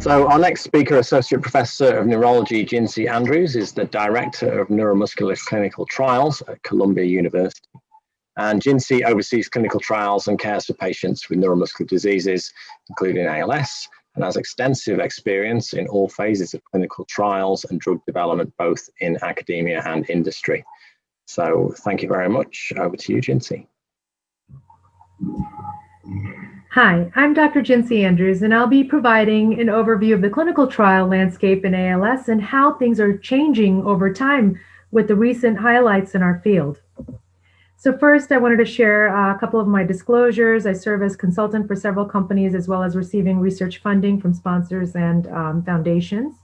So our next speaker, Associate Professor of Neurology, Jinsy Andrews, is the Director of Neuromuscular Clinical Trials at Columbia University. And Jinsy oversees clinical trials and cares for patients with neuromuscular diseases, including ALS, and has extensive experience in all phases of clinical trials and drug development, both in academia and industry. So thank you very much. Over to you, Jinsy. Hi, I'm Dr. Jinsy Andrews, and I'll be providing an overview of the clinical trial landscape in ALS and how things are changing over time with the recent highlights in our field. So first, I wanted to share a couple of my disclosures. I serve as consultant for several companies, as well as receiving research funding from sponsors and foundations.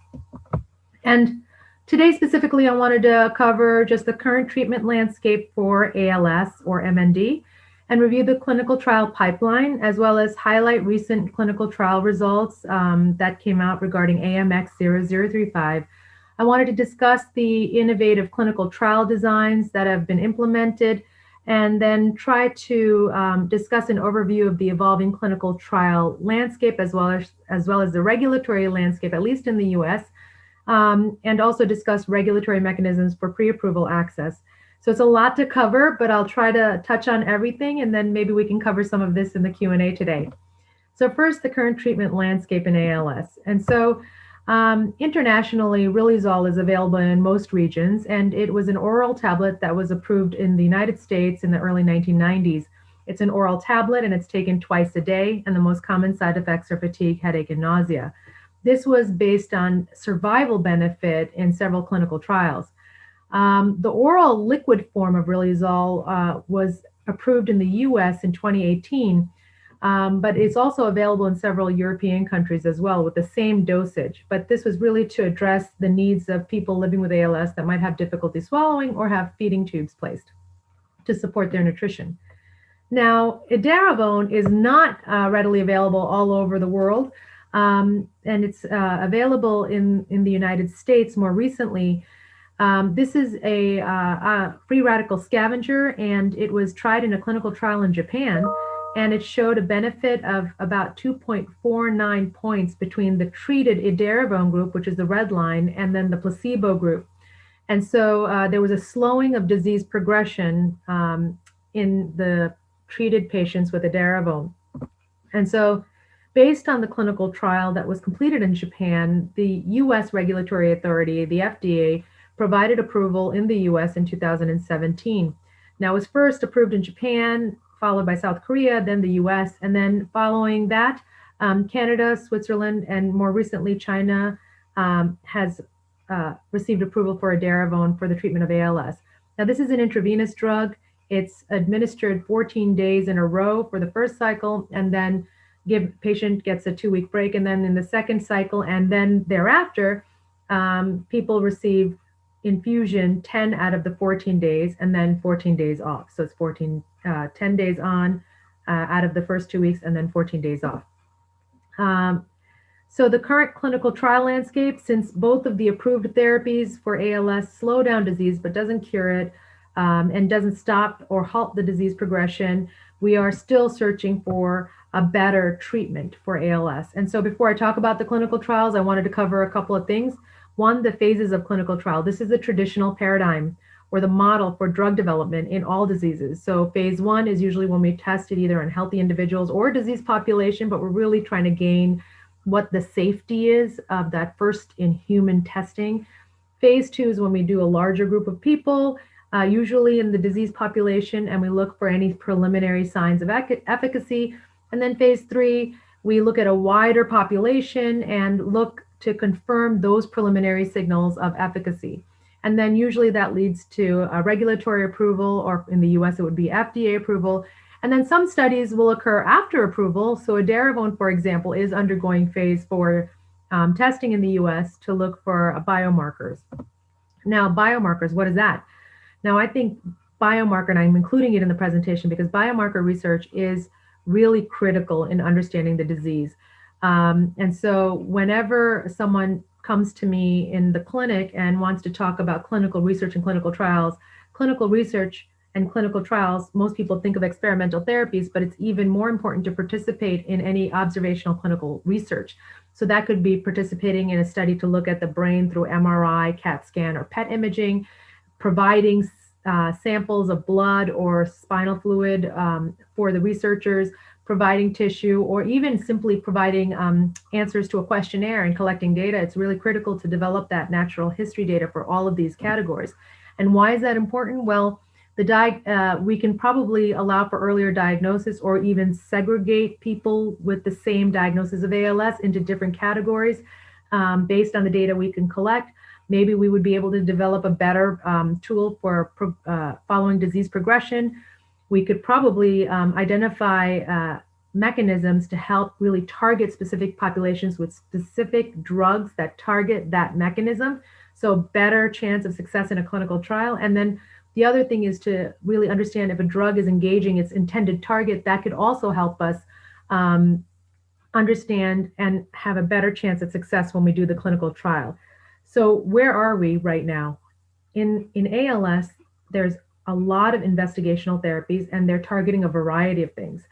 And today, specifically, I wanted to cover just the current treatment landscape for ALS or MND, and review the clinical trial pipeline, as well as highlight recent clinical trial results that came out regarding AMX0035. I wanted to discuss the innovative clinical trial designs that have been implemented, and then try to discuss an overview of the evolving clinical trial landscape, as well as the regulatory landscape, at least in the US, and also discuss regulatory mechanisms for pre-approval access. So it's a lot to cover, but I'll try to touch on everything, and then maybe we can cover some of this in the Q&A today. So first, the current treatment landscape in ALS. And so internationally, Riluzole is available in most regions, and it was an oral tablet that was approved in the United States in the early 1990s. It's an oral tablet, and it's taken twice a day, and the most common side effects are fatigue, headache, and nausea. This was based on survival benefit in several clinical trials. The oral liquid form of Riluzole was approved in the US in 2018, but it's also available in several European countries as well with the same dosage. But this was really to address the needs of people living with ALS that might have difficulty swallowing or have feeding tubes placed to support their nutrition. Now, edaravone is not readily available all over the world, and it's available in the United States more recently. This is a free radical scavenger, and it was tried in a clinical trial in Japan, and it showed a benefit of about 2.49 points between the treated edaravone group, which is the red line, and then the placebo group. And so there was a slowing of disease progression in the treated patients with edaravone. And so based on the clinical trial that was completed in Japan, the US regulatory authority, the FDA, provided approval in the US in 2017. Now, it was first approved in Japan, followed by South Korea, then the US, and then following that, Canada, Switzerland, and more recently China has received approval for edaravone for the treatment of ALS. Now, this is an intravenous drug. It's administered 14 days in a row for the first cycle, and then patient gets a 2-week break, and then in the second cycle, and then thereafter, people receive infusion 10 out of the 14 days, and then 14 days off. So it's 10 days on out of the first 2 weeks, and then 14 days off. So the current clinical trial landscape, since both of the approved therapies for ALS slow down disease but doesn't cure it and doesn't stop or halt the disease progression, we are still searching for a better treatment for ALS. And so before I talk about the clinical trials, I wanted to cover a couple of things. One, the phases of clinical trial. This is a traditional paradigm or the model for drug development in all diseases. So phase 1 is usually when we test it either on healthy individuals or disease population, but we're really trying to gain what the safety is of that first in human testing. Phase 2 is when we do a larger group of people, usually in the disease population, and we look for any preliminary signs of efficacy. And then phase 3, we look at a wider population and look to confirm those preliminary signals of efficacy. And then usually that leads to a regulatory approval, or in the US, it would be FDA approval. And then some studies will occur after approval. So edaravone, for example, is undergoing phase 4 testing in the US to look for biomarkers. Now, biomarkers, what is that? Now, I think biomarker, and I'm including it in the presentation because biomarker research is really critical in understanding the disease. And so whenever someone comes to me in the clinic and wants to talk about clinical research and clinical trials and clinical trials, most people think of experimental therapies, but it's even more important to participate in any observational clinical research. So that could be participating in a study to look at the brain through MRI, CAT scan, or PET imaging, providing samples of blood or spinal fluid for the researchers, providing tissue, or even simply providing answers to a questionnaire and collecting data. It's really critical to develop that natural history data for all of these categories. And why is that important? Well, we can probably allow for earlier diagnosis or even segregate people with the same diagnosis of ALS into different categories based on the data we can collect. Maybe we would be able to develop a better tool for following disease progression. We could probably identify mechanisms to help really target specific populations with specific drugs that target that mechanism. So better chance of success in a clinical trial. And then the other thing is to really understand if a drug is engaging its intended target, that could also help us understand and have a better chance of success when we do the clinical trial. So where are we right now? In ALS, there's a lot of investigational therapies, and they're targeting a variety of things.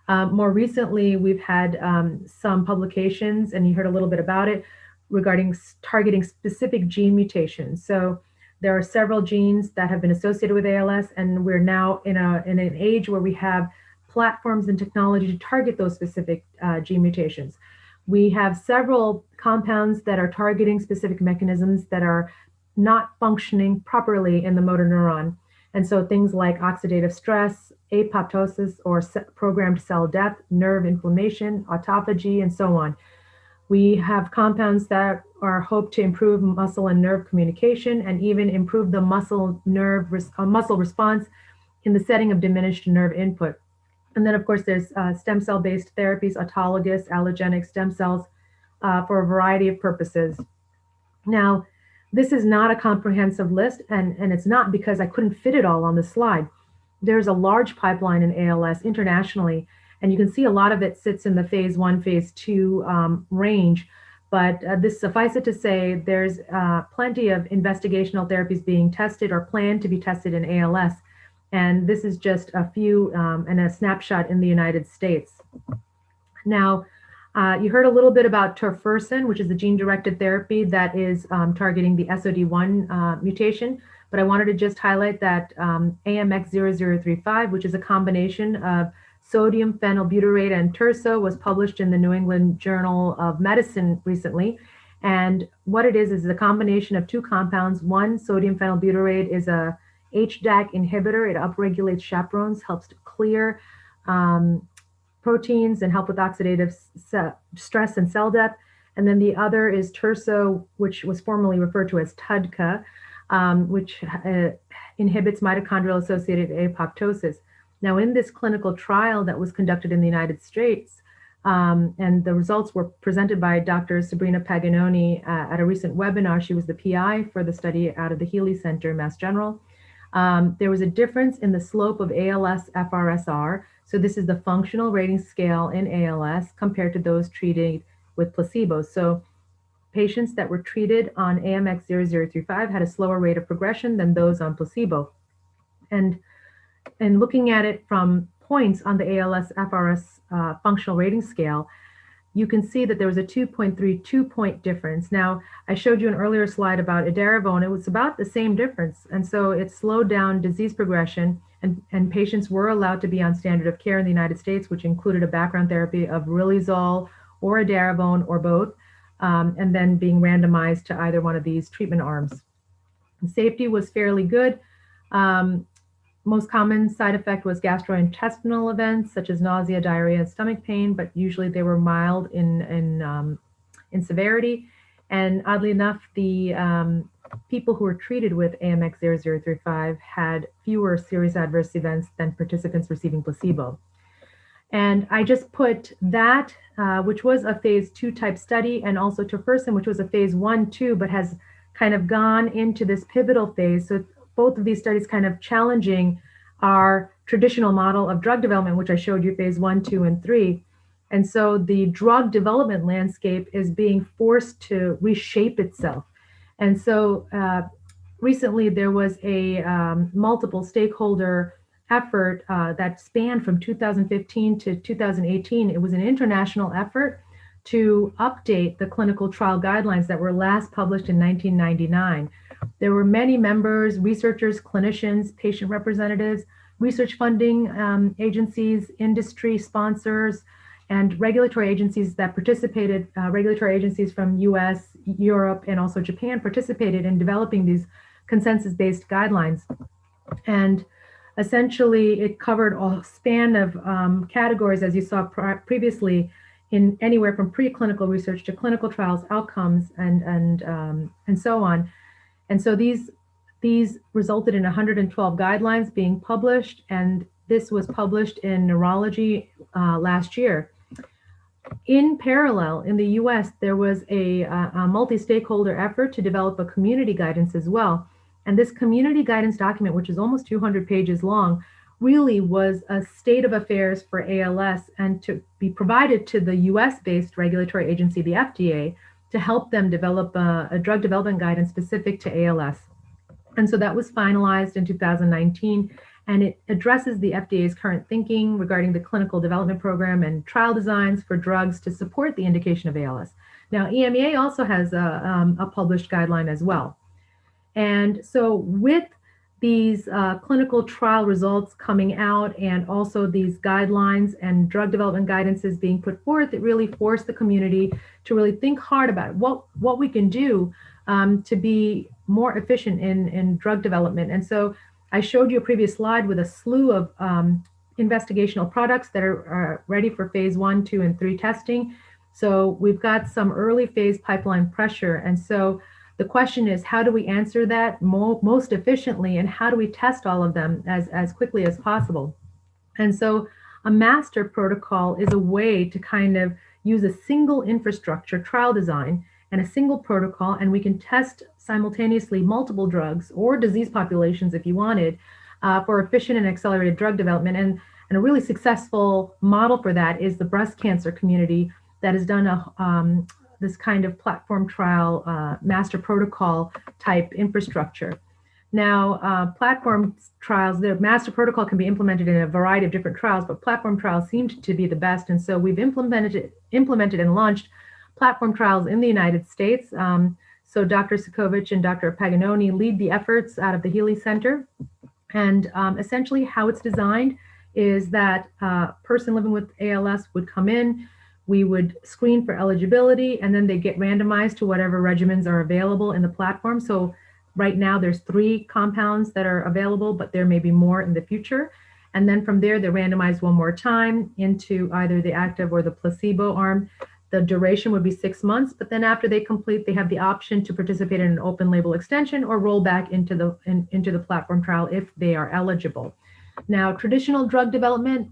More recently, we've had some publications, and you heard a little bit about it, regarding targeting specific gene mutations. So there are several genes that have been associated with ALS, and we're now in an age where we have platforms and technology to target those specific gene mutations. We have several compounds that are targeting specific mechanisms that are not functioning properly in the motor neuron. And so things like oxidative stress, apoptosis or programmed cell death, nerve inflammation, autophagy, and so on. We have compounds that are hoped to improve muscle and nerve communication and even improve the muscle response in the setting of diminished nerve input. And then, of course, there's stem cell-based therapies, autologous, allogenic stem cells for a variety of purposes. Now, this is not a comprehensive list, and it's not because I couldn't fit it all on the slide. There's a large pipeline in ALS internationally, and you can see a lot of it sits in the phase 1, phase 2 range. But this suffice it to say, there's plenty of investigational therapies being tested or planned to be tested in ALS. And this is just a few and a snapshot in the United States. Now, you heard a little bit about tofersen, which is a gene-directed therapy that is targeting the SOD1 mutation. But I wanted to just highlight that AMX0035, which is a combination of sodium phenylbutyrate and terso, was published in the New England Journal of Medicine recently. And what it is a combination of two compounds. One, sodium phenylbutyrate, is a HDAC inhibitor. It upregulates chaperones, helps to clear proteins and help with oxidative stress and cell death. And then the other is terso, which was formerly referred to as TUDCA, which inhibits mitochondrial-associated apoptosis. Now, in this clinical trial that was conducted in the United States, and the results were presented by Dr. Sabrina Paganoni at a recent webinar. She was the PI for the study out of the Healy Center, Mass General. There was a difference in the slope of ALS FRSR. So this is the functional rating scale in ALS compared to those treated with placebo. So patients that were treated on AMX0035 had a slower rate of progression than those on placebo. And looking at it from points on the ALS FRS functional rating scale, you can see that there was a 2.32 point difference. Now, I showed you an earlier slide about edaravone. It was about the same difference. And so it slowed down disease progression, and patients were allowed to be on standard of care in the United States, which included a background therapy of riluzole or edaravone or both, and then being randomized to either one of these treatment arms. The safety was fairly good. Most common side effect was gastrointestinal events such as nausea, diarrhea, and stomach pain, but usually they were mild in severity. And oddly enough, the people who were treated with AMX0035 had fewer serious adverse events than participants receiving placebo. And I just put that, which was a phase 2 type study, and also tofersen, which was a phase 1/2, but has kind of gone into this pivotal phase. So both of these studies kind of challenging our traditional model of drug development, which I showed you phase 1, 2, and 3. And so the drug development landscape is being forced to reshape itself. And so recently there was a multiple stakeholder effort that spanned from 2015 to 2018. It was an international effort to update the clinical trial guidelines that were last published in 1999. There were many members, researchers, clinicians, patient representatives, research funding agencies, industry sponsors, and regulatory agencies that participated, regulatory agencies from US, Europe, and also Japan participated in developing these consensus-based guidelines. And essentially, it covered a span of categories, as you saw previously, in anywhere from preclinical research to clinical trials, outcomes, and so on. And so these resulted in 112 guidelines being published, and this was published in Neurology last year. In parallel, in the US, there was a multi-stakeholder effort to develop a community guidance as well. And this community guidance document, which is almost 200 pages long, really was a state of affairs for ALS and to be provided to the US-based regulatory agency, the FDA, to help them develop a drug development guidance specific to ALS. And so that was finalized in 2019, and it addresses the FDA's current thinking regarding the clinical development program and trial designs for drugs to support the indication of ALS. Now, EMEA also has a published guideline as well. And so with these clinical trial results coming out and also these guidelines and drug development guidances being put forth, it really forced the community to really think hard about what we can do to be more efficient in drug development. And so I showed you a previous slide with a slew of investigational products that are ready for phase 1, 2, and 3 testing. So we've got some early phase pipeline pressure. And so the question is, how do we answer that most efficiently, and how do we test all of them as quickly as possible? And so a master protocol is a way to kind of use a single infrastructure trial design and a single protocol, and we can test simultaneously multiple drugs or disease populations if you wanted for efficient and accelerated drug development. And a really successful model for that is the breast cancer community that has done this kind of platform trial master protocol type infrastructure. Now, platform trials, the master protocol can be implemented in a variety of different trials, but platform trials seemed to be the best. And so we've implemented and launched platform trials in the United States. So Dr. Sikovich and Dr. Paganoni lead the efforts out of the Healy Center. And essentially how it's designed is that a person living with ALS would come in, we would screen for eligibility, and then they get randomized to whatever regimens are available in the platform. So right now there's 3 compounds that are available, but there may be more in the future. And then from there, they're randomized one more time into either the active or the placebo arm. The duration would be 6 months, but then after they complete, they have the option to participate in an open label extension or roll back into the platform trial if they are eligible. Now, traditional drug development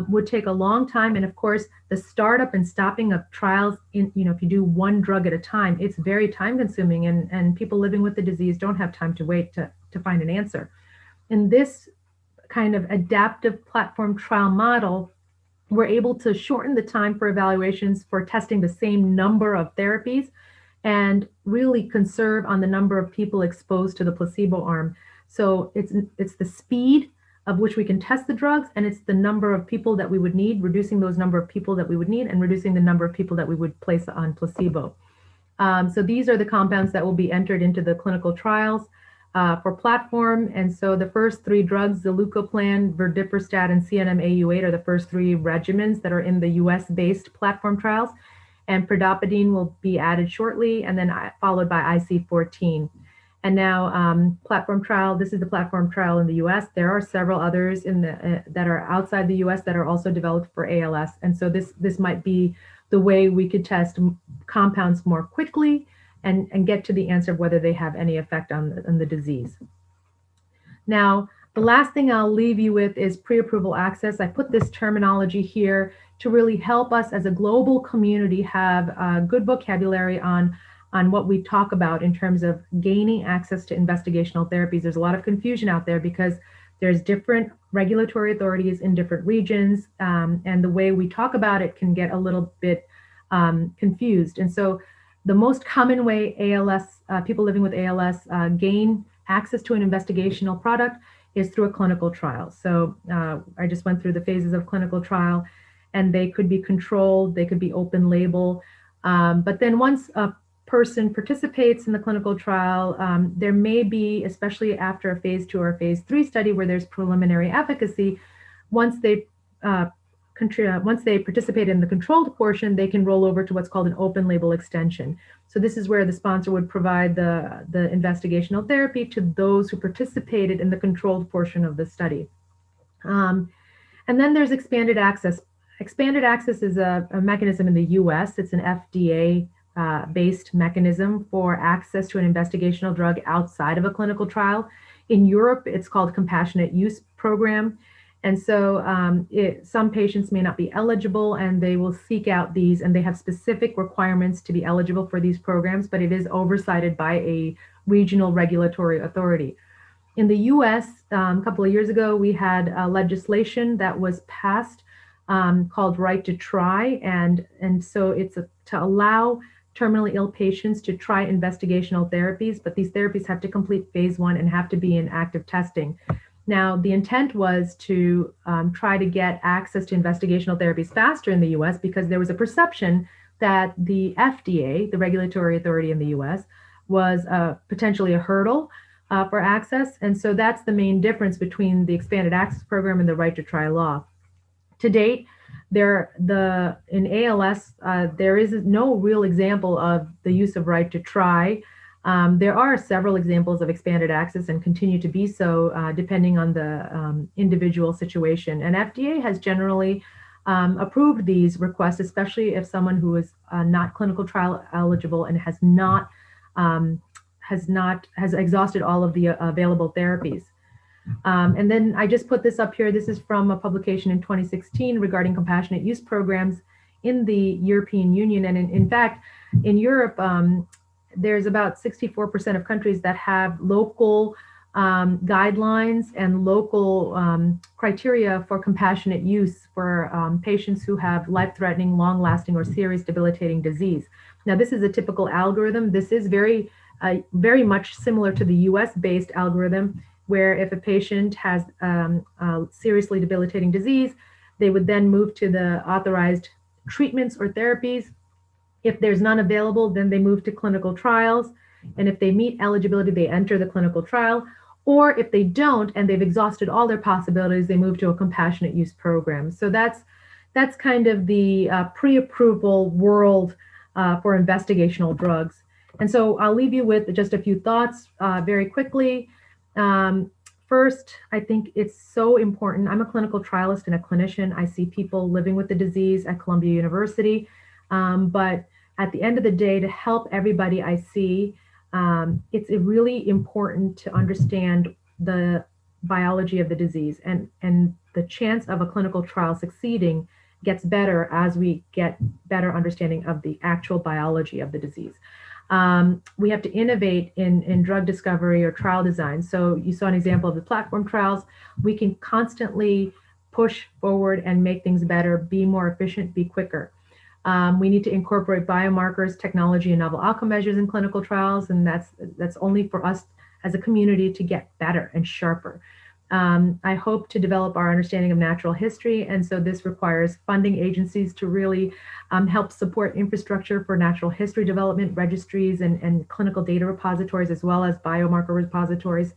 would take a long time, and of course, the startup and stopping of trials, if you do one drug at a time, it's very time consuming, and people living with the disease don't have time to wait to find an answer. In this kind of adaptive platform trial model, we're able to shorten the time for evaluations for testing the same number of therapies and really conserve on the number of people exposed to the placebo arm. So it's the speed of which we can test the drugs, and it's the number of people that we would need, reducing those number of people that we would need and reducing the number of people that we would place on placebo. So these are the compounds that will be entered into the clinical trials for platform. And so the first 3 drugs, zilucoplan, verdiperstat, and CNM-Au8 are the first 3 regimens that are in the US-based platform trials. And pridopidine will be added shortly, and then followed by IC14. And now platform trial, this is the platform trial in the US. There are several others that are outside the US that are also developed for ALS. And so this might be the way we could test compounds more quickly and get to the answer of whether they have any effect on the disease. Now, the last thing I'll leave you with is pre-approval access. I put this terminology here to really help us as a global community have a good vocabulary on what we talk about in terms of gaining access to investigational therapies. There's a lot of confusion out there because there's different regulatory authorities in different regions, and the way we talk about it can get a little bit confused. And so the most common way people living with ALS gain access to an investigational product is through a clinical trial. So I just went through the phases of clinical trial. and they could be controlled, they could be open label. But then once a person participates in the clinical trial, there may be, especially after a phase 2 or phase 3 study where there's preliminary efficacy, once they participate in the controlled portion, they can roll over to what's called an open label extension. So this is where the sponsor would provide the investigational therapy to those who participated in the controlled portion of the study. And then there's expanded access. Expanded access is a mechanism in the US. It's an FDA based mechanism for access to an investigational drug outside of a clinical trial. In Europe, it's called compassionate use program. And so some patients may not be eligible, and they will seek out these, and they have specific requirements to be eligible for these programs, but it is oversighted by a regional regulatory authority. In the US, a couple of years ago, we had legislation that was passed called Right to Try. And so it's to allow terminally ill patients to try investigational therapies, but these therapies have to complete phase 1 and have to be in active testing. Now, the intent was to try to get access to investigational therapies faster in the US because there was a perception that the FDA, the regulatory authority in the US, was potentially a hurdle for access. And so that's the main difference between the expanded access program and the Right to Try law. To date, in ALS, there is no real example of the use of Right to Try. There are several examples of expanded access and continue to be so depending on the individual situation. And FDA has generally approved these requests, especially if someone who is not clinical trial eligible and has exhausted all of the available therapies. And then I just put this up here. This is from a publication in 2016 regarding compassionate use programs in the European Union. And in fact, in Europe, there's about 64% of countries that have local guidelines and local criteria for compassionate use for patients who have life-threatening, long-lasting, or serious debilitating disease. Now, this is a typical algorithm. This is very much similar to the US-based algorithm, where if a patient has seriously debilitating disease, they would then move to the authorized treatments or therapies. If there's none available, then they move to clinical trials. And if they meet eligibility, they enter the clinical trial. Or if they don't, and they've exhausted all their possibilities, they move to a compassionate use program. So that's kind of the pre-approval world for investigational drugs. And so I'll leave you with just a few thoughts very quickly. First, I think it's so important. I'm a clinical trialist and a clinician. I see people living with the disease at Columbia University. But at the end of the day, to help everybody I see, it's really important to understand the biology of the disease, and the chance of a clinical trial succeeding gets better as we get better understanding of the actual biology of the disease. We have to innovate in drug discovery or trial design. So you saw an example of the platform trials. We can constantly push forward and make things better, be more efficient, be quicker. We need to incorporate biomarkers, technology, and novel outcome measures in clinical trials, and that's only for us as a community to get better and sharper. I hope to develop our understanding of natural history, and so this requires funding agencies to really help support infrastructure for natural history development, registries, and clinical data repositories, as well as biomarker repositories.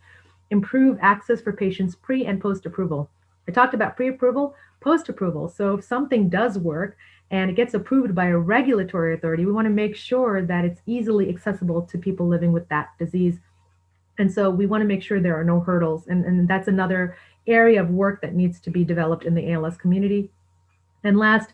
Improve access for patients pre and post-approval. I talked about pre-approval, post-approval. So if something does work and it gets approved by a regulatory authority, we want to make sure that it's easily accessible to people living with that disease. And so we want to make sure there are no hurdles. And that's another area of work that needs to be developed in the ALS community. And last,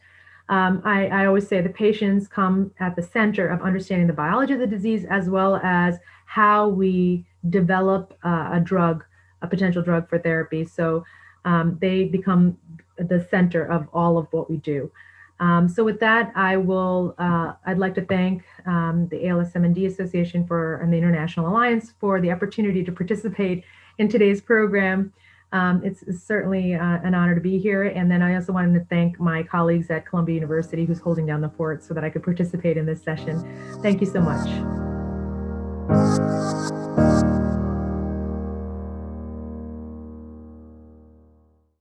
I always say the patients come at the center of understanding the biology of the disease, as well as how we develop a potential drug for therapy. So they become the center of all of what we do. So with that, I'd like to thank the ALS-MND Association and the International Alliance for the opportunity to participate in today's program. It's certainly an honor to be here. And then I also wanted to thank my colleagues at Columbia University who's holding down the fort so that I could participate in this session. Thank you so much.